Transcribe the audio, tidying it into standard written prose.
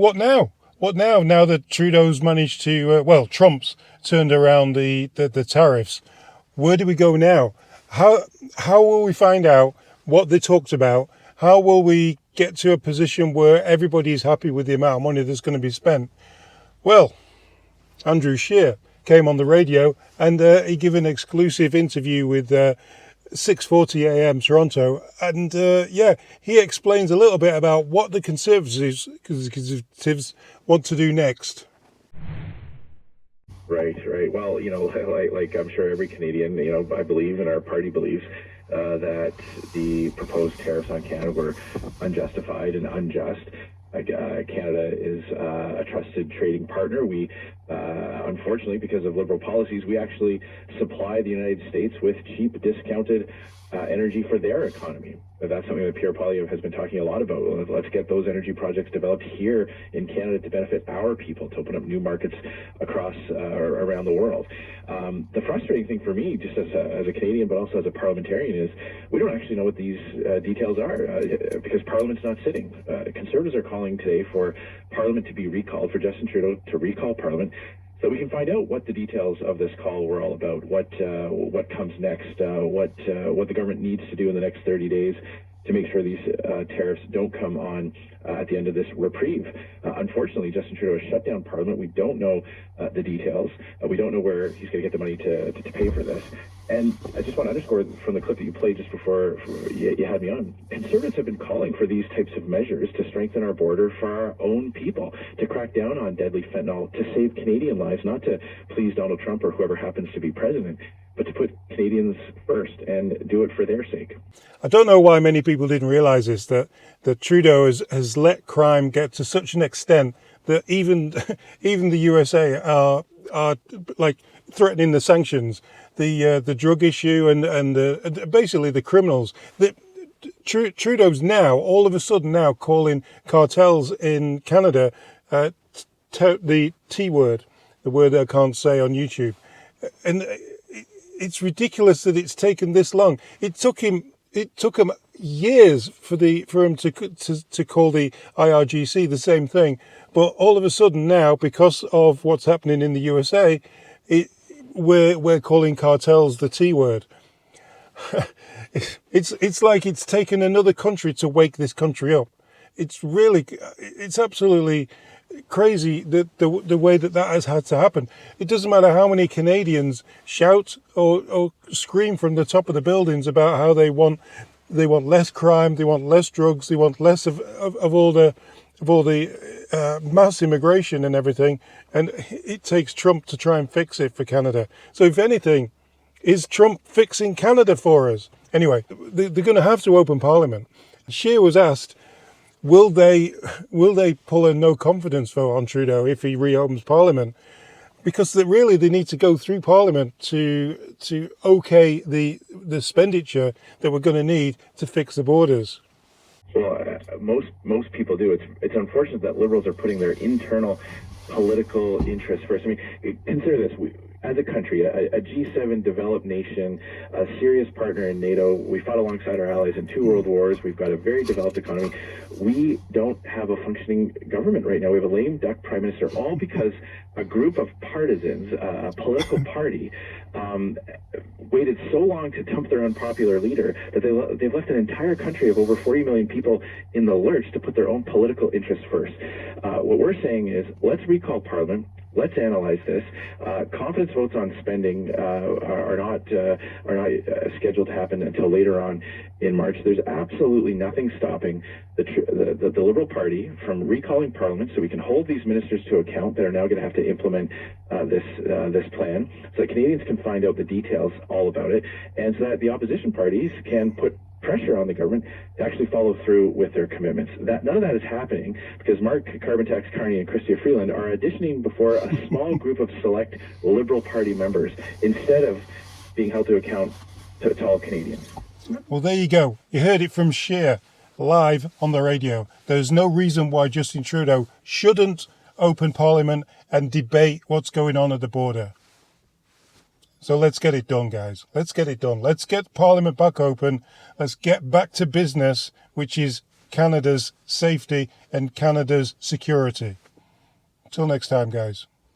What now? What now? Now that Trudeau's managed to, Trump's turned around the tariffs. Where do we go now? How will we find out what they talked about? How will we get to a position where everybody is happy with the amount of money that's going to be spent? Well, Andrew Scheer came on the radio and he gave an exclusive interview with 6:40 a.m. Toronto, and he explains a little bit about what the Conservatives want to do next. Right. Well, like I'm sure every Canadian, I believe, and our party believes, that the proposed tariffs on Canada were unjustified and unjust. Canada is a trusted trading partner. We, unfortunately, because of Liberal policies, we actually supply the United States with cheap, discounted energy for their economy. That's something that Pierre Poilievre has been talking a lot about. Let's get those energy projects developed here in Canada to benefit our people, to open up new markets across around the world. The frustrating thing for me, just as a Canadian, but also as a parliamentarian, is we don't actually know what these details are because Parliament's not sitting. Conservatives are calling today for Parliament to be recalled, for Justin Trudeau to recall Parliament, so we can find out what the details of this call were all about, what comes next, what the government needs to do in the next 30 days to make sure these tariffs don't come on at the end of this reprieve. Unfortunately, Justin Trudeau has shut down Parliament. We don't know the details. We don't know where he's going to get the money to pay for this. And I just want to underscore from the clip that you played just before you had me on, Conservatives have been calling for these types of measures to strengthen our border for our own people, to crack down on deadly fentanyl, to save Canadian lives, not to please Donald Trump or whoever happens to be president, but to put Canadians first and do it for their sake. I don't know why many people didn't realise this, that Trudeau has let crime get to such an extent that even the USA are like threatening the sanctions, the drug issue and basically the criminals. Trudeau's now all of a sudden now calling cartels in Canada the T word, the word I can't say on YouTube, and it's ridiculous that it's taken this long. It took him years for him to call the IRGC the same thing, but all of a sudden now, because of what's happening in the USA, we're calling cartels the T word. It's like it's taken another country to wake this country up. It's absolutely crazy that the way that has had to happen. It doesn't matter how many Canadians shout or scream from the top of the buildings about how they want less crime, they want less drugs, they want less of all the mass immigration and everything, and it takes Trump to try and fix it for Canada. So if anything, is Trump fixing Canada for us? Anyway, they're going to have to open Parliament. Scheer was asked, will they pull a no confidence vote on Trudeau if he reopens Parliament? Because they need to go through Parliament to okay the expenditure that we're going to need to fix the borders. Well, most people do. It's unfortunate that Liberals are putting their internal political interests first. I mean, consider this. As a country, a G7 developed nation, a serious partner in NATO, we fought alongside our allies in 2 world wars, we've got a very developed economy. We don't have a functioning government right now. We have a lame duck prime minister, all because a group of partisans, a political party, waited so long to dump their unpopular leader that they've left an entire country of over 40 million people in the lurch to put their own political interests first. What we're saying is, let's recall Parliament. Let's analyze this. Confidence votes on spending are not scheduled to happen until later on in March. There's absolutely nothing stopping the Liberal Party from recalling Parliament, so we can hold these ministers to account that are now going to have to implement this plan, so that Canadians can find out the details all about it, and so that the opposition parties can put pressure on the government to actually follow through with their commitments. None of that is happening because Mark Carbon Tax Carney and Chrystia Freeland are auditioning before a small group of select Liberal Party members instead of being held to account to all Canadians. Well, there you go. You heard it from Scheer live on the radio. There's no reason why Justin Trudeau shouldn't open Parliament and debate what's going on at the border. So let's get it done, guys. Let's get it done. Let's get Parliament back open. Let's get back to business, which is Canada's safety and Canada's security. Till next time, guys.